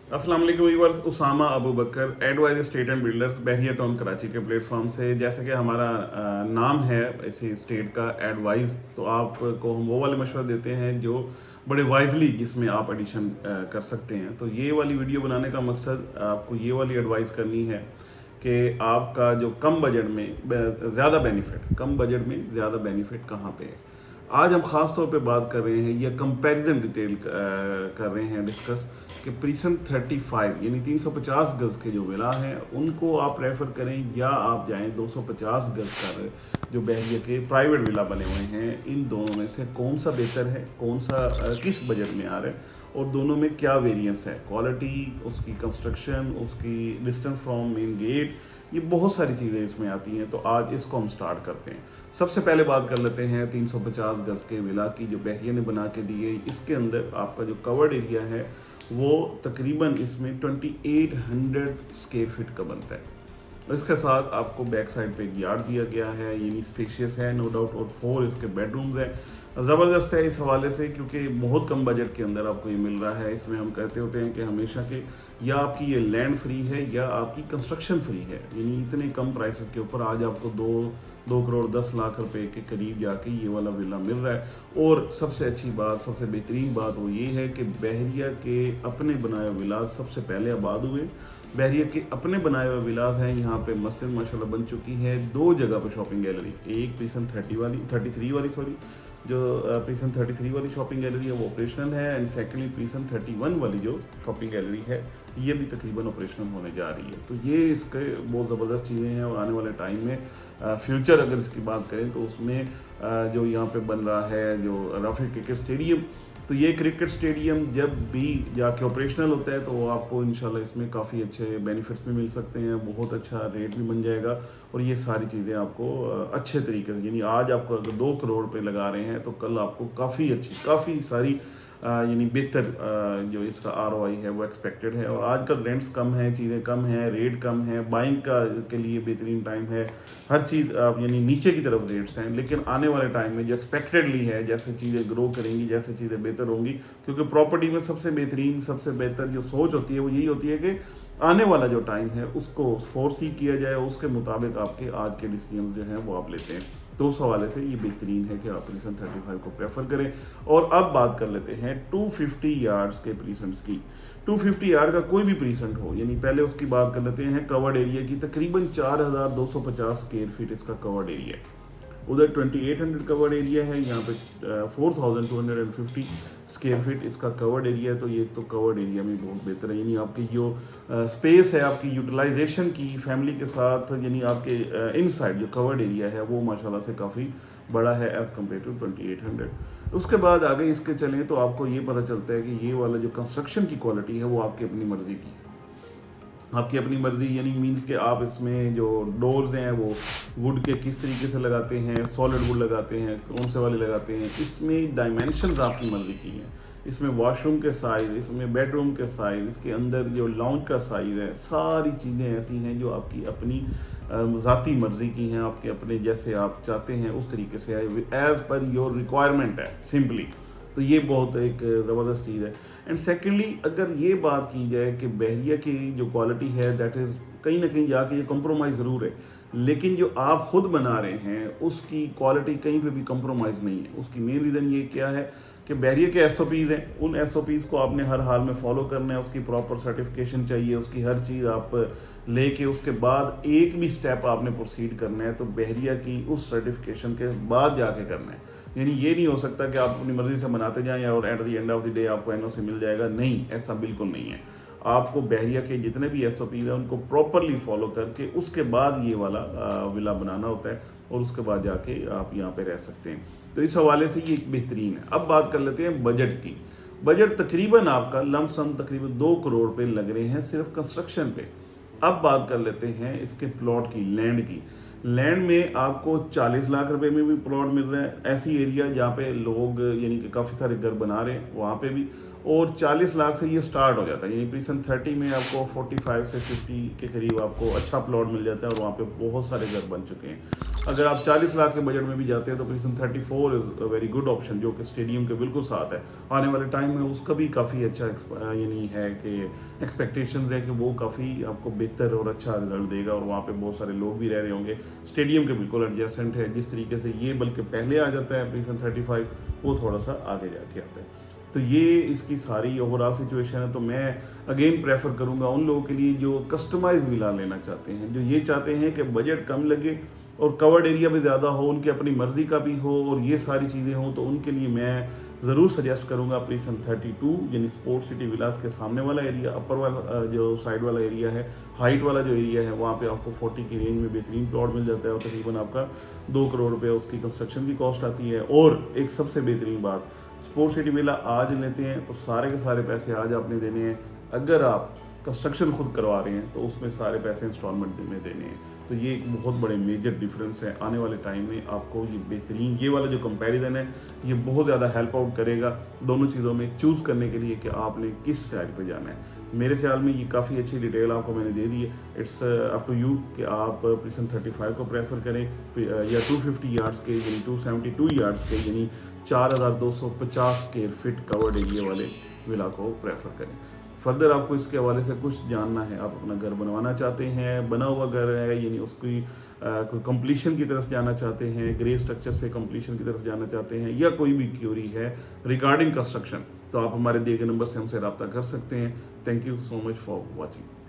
अस्सलाम वालेकुम viewers, Usama Abu Bakar advice state and builders Bahria town Karachi के प्लेटफॉर्म से। जैसे कि हमारा नाम है इसी स्टेट का एडवाइज, तो आपको हम वो वाले मशवरा देते हैं जो बड़े वाइजली जिसमें आप एडिशन कर सकते हैं। तो ये वाली वीडियो बनाने का मकसद आपको ये वाली एडवाइस करनी है कि आपका जो कम बजट में ज़्यादा बेनिफिट, कम बजट में ज़्यादा बेनिफिट कहाँ पे है। आज हम ख़ास तौर पे बात कर रहे हैं या कंपैरिजन डिटेल कर रहे हैं डिस्कस कि प्रीसन 35 यानी 350 गज़ के जो विला हैं उनको आप रेफ़र करें या आप जाएं 250 गज़ का जो बहरिया के प्राइवेट विला बने हुए हैं। इन दोनों में से कौन सा बेहतर है, कौन सा किस बजट में आ रहा है और दोनों में क्या वेरिएंस है, क्वालिटी, उसकी कंस्ट्रक्शन, उसकी डिस्टेंस फ्रॉम मेन गेट, ये बहुत सारी चीज़ें इसमें आती हैं। तो आज इसको हम स्टार्ट करते हैं। सबसे पहले बात कर लेते हैं 350 गज़ के विला की जो बहरिया ने बना के दी है। इसके अंदर आपका जो कवर्ड एरिया है वो तकरीबन इसमें 2800 स्क्वायर फीट का बनता है। इसके साथ आपको बैक साइड पे एक यार्ड दिया गया है, यानी स्पेशियस है नो डाउट, और 4 इसके बेडरूम्स हैं। ज़बरदस्त है इस हवाले से क्योंकि बहुत कम बजट के अंदर आपको ये मिल रहा है। इसमें हम कहते होते हैं कि हमेशा कि या आपकी ये लैंड फ्री है या आपकी कंस्ट्रक्शन फ्री है, यानी इतने कम प्राइसेस के ऊपर आज आपको 2 करोड़ 10 लाख रुपए के करीब जाके ये वाला विला मिल रहा है। और सबसे अच्छी बात, सबसे बेहतरीन बात वो ये है कि बहरिया के अपने बनाए हुए विलास सबसे पहले आबाद हुए। बहरिया के अपने बनाए हुए विलास हैं। यहाँ पे मस्जिद माशाल्लाह बन चुकी है 2 जगह पे शॉपिंग गैलरी, एक प्रीसन 33 वाली सॉरी जो प्रीसन 33 वाली शॉपिंग गैलरी है वो ऑपरेशनल है, एंड सेकेंडली प्रीसन 31 वाली जो शॉपिंग गैलरी है ये भी तकरीबन ऑपरेशनल होने जा रही है। तो ये इसके बहुत ज़बरदस्त चीज़ें हैं और आने वाले टाइम में फ्यूचर अगर इसकी बात करें तो उसमें जो यहाँ पे बन रहा है जो राफेल क्रिकेट स्टेडियम, तो ये क्रिकेट स्टेडियम जब भी जाके ऑपरेशनल होता है तो आपको इंशाल्लाह इसमें काफ़ी अच्छे बेनिफिट्स भी मिल सकते हैं, बहुत अच्छा रेट भी बन जाएगा और ये सारी चीज़ें आपको अच्छे तरीके से, यानी आज आपको अगर 2 करोड़ पे लगा रहे हैं तो कल आपको काफ़ी अच्छी, काफ़ी सारी यानी बेहतर जो इसका ROI है वो एक्सपेक्टेड है। और आजकल रेंट्स कम हैं, चीज़ें कम हैं, रेट कम है, बाइंग का के लिए बेहतरीन टाइम है, हर चीज़ यानी नीचे की तरफ रेट्स हैं। लेकिन आने वाले टाइम में जो एक्सपेक्टेडली है, जैसे चीज़ें ग्रो करेंगी, जैसे चीज़ें बेहतर होंगी, क्योंकि प्रॉपर्टी में सबसे बेहतरीन, सबसे बेहतर जो सोच होती है वो यही होती है कि आने वाला जो टाइम है उसको फोरसी किया जाए, उसके मुताबिक आपके आज के डिसीजन जो हैं वो आप लेते हैं। तो उस हवाले से ये बेहतरीन है कि आप प्रीसन 35 को प्रेफर करें। और अब बात कर लेते हैं 250 यार्ड्स के प्रीसेंट्स की। 250 यार्ड का कोई भी प्रीसेंट हो, यानी पहले उसकी बात कर लेते हैं कवर्ड एरिया की। तकरीबन 4250 स्क्वायर फीट इसका कवर्ड एरिया है। उधर 2800 कवर्ड एरिया है, यहाँ पे 4250 स्क्वायर फीट इसका कवर्ड एरिया है। तो ये तो कवर्ड एरिया में बहुत बेहतर है, यानी आपकी जो स्पेस है आपकी यूटिलाइजेशन की फैमिली के साथ, यानी आपके इनसाइड जो कवर्ड एरिया है वो माशाल्लाह से काफ़ी बड़ा है एज़ कम्पेयर टू 2800। उसके बाद आगे इसके चलें तो आपको ये पता चलता है कि ये वाला जो कंस्ट्रक्शन की क्वालिटी है वो आपकी अपनी मर्ज़ी की, आपकी अपनी मर्जी, यानी मीन्स कि आप इसमें जो डोर्स हैं वो वुड के किस तरीके से लगाते हैं, सॉलिड वुड लगाते हैं, कौन से वाले लगाते हैं, इसमें डायमेंशंस आपकी मर्जी की हैं। इसमें वॉशरूम के साइज़, इसमें बेडरूम के साइज़, इसके अंदर जो लाउंज का साइज़ है, सारी चीज़ें ऐसी हैं जो आपकी अपनी ज़ाती मर्ज़ी की हैं, आपके अपने जैसे आप चाहते हैं उस तरीके से एज़ पर योर रिक्वायरमेंट है सिंपली। तो ये बहुत एक ज़बरदस्त चीज़ है। एंड सेकेंडली अगर ये बात की जाए कि बहरिया की जो क्वालिटी है दैट इज़ कहीं ना कहीं जाके ये कंप्रोमाइज़ ज़रूर है, लेकिन जो आप खुद बना रहे हैं उसकी क्वालिटी कहीं पे भी कंप्रोमाइज़ नहीं है। उसकी मेन रीज़न ये क्या है कि बहरिया के SOPs हैं, उन SOPs को आपने हर हाल में फॉलो करना है, उसकी प्रॉपर सर्टिफिकेशन चाहिए, उसकी हर चीज़ आप लेके उसके बाद एक भी स्टेप आपने प्रोसीड करना है तो बहरिया की उस सर्टिफिकेशन के बाद जाके करना है। यानी ये नहीं हो सकता कि आप अपनी मर्ज़ी से बनाते जाएं और at the end of the day आपको NOC मिल जाएगा, नहीं, ऐसा बिल्कुल नहीं है। आपको बहरिया के जितने भी SOPs हैं उनको प्रॉपरली फॉलो करके उसके बाद ये वाला विला बनाना होता है और उसके बाद जाके आप यहाँ पे रह सकते हैं। तो इस हवाले से ये एक बेहतरीन है। अब बात कर लेते हैं बजट की। बजट तकरीबन आपका लमसम तकरीबन 2 करोड़ पे लग रहे हैं सिर्फ कंस्ट्रक्शन पे। अब बात कर लेते हैं इसके प्लॉट की, लैंड की। लैंड में आपको 40 लाख रुपए में भी प्लॉट मिल रहा है, ऐसी एरिया जहाँ पे लोग यानी कि काफ़ी सारे घर बना रहे हैं वहाँ पे भी, और 40 लाख से ये स्टार्ट हो जाता है, यानी प्रीसन 30 में आपको 45 से 50 के करीब आपको अच्छा प्लॉट मिल जाता है और वहाँ पे बहुत सारे घर बन चुके हैं। अगर आप 40 लाख के बजट में भी जाते हैं तो prison 34 is a very good option, जो कि स्टेडियम के बिल्कुल साथ है। आने वाले टाइम में उसका भी काफ़ी अच्छा यानी है कि एक्सपेक्टेशंस है कि वो काफ़ी आपको बेहतर और अच्छा रिजल्ट देगा और वहाँ पे बहुत सारे लोग भी रह रहे होंगे। स्टेडियम के बिल्कुल एडजेसेंट है, जिस तरीके से ये बल्कि पहले आ जाता है प्रीसन 35, वो थोड़ा सा आगे जाके आता है। तो ये इसकी सारी ओवरऑल सिचुएशन है। तो मैं अगेन प्रेफर करूँगा उन लोगों के लिए जो कस्टमाइज विला लेना चाहते हैं, जो ये चाहते हैं कि बजट कम लगे और कवर्ड एरिया भी ज़्यादा हो, उनकी अपनी मर्ज़ी का भी हो और ये सारी चीज़ें हों, तो उनके लिए मैं ज़रूर सजेस्ट करूँगा प्रीसन 32 यानी स्पोर्ट्स सिटी विलास के सामने वाला एरिया, अपर वाला जो साइड वाला एरिया है, हाइट वाला जो एरिया है, वहाँ पे आपको 40 की रेंज में बेहतरीन प्लॉट मिल जाता है और तकरीबन आपका 2 करोड़ रुपये उसकी कंस्ट्रक्शन की कॉस्ट आती है। और एक सबसे बेहतरीन बात, स्पोर्ट्स सिटी विला आज लेते हैं तो सारे के सारे पैसे आज आपने देने हैं। अगर आप कंस्ट्रक्शन खुद करवा रहे हैं तो उसमें सारे पैसे इंस्टॉलमेंट में देने हैं। तो ये एक बहुत बड़े मेजर डिफरेंस है। आने वाले टाइम में आपको ये बेहतरीन ये वाला जो कंपैरिजन है ये बहुत ज़्यादा हेल्प आउट करेगा दोनों चीज़ों में चूज़ करने के लिए कि आपने किस साइड पे जाना है। मेरे ख्याल में ये काफ़ी अच्छी डिटेल आपको मैंने दे दी है। इट्स अप टू यू कि आप प्रीसन 35 को प्रेफर करें या 250 यार्ड्स के यानी 272 यार्ड्स के यानी 4250 स्क्वायर फीट कवर्ड एरिया वाले विला को प्रेफर करें। फर्दर आपको इसके हवाले से कुछ जानना है, आप अपना घर बनवाना चाहते हैं, बना हुआ घर है यानी उसकी कोई कंप्लीशन की तरफ जाना चाहते हैं, ग्रे स्ट्रक्चर से कंप्लीशन की तरफ जाना चाहते हैं, या कोई भी क्यूरी है रिगार्डिंग कंस्ट्रक्शन, तो आप हमारे दिए गए नंबर से हमसे रब्ता कर सकते हैं। Thank you so much for watching.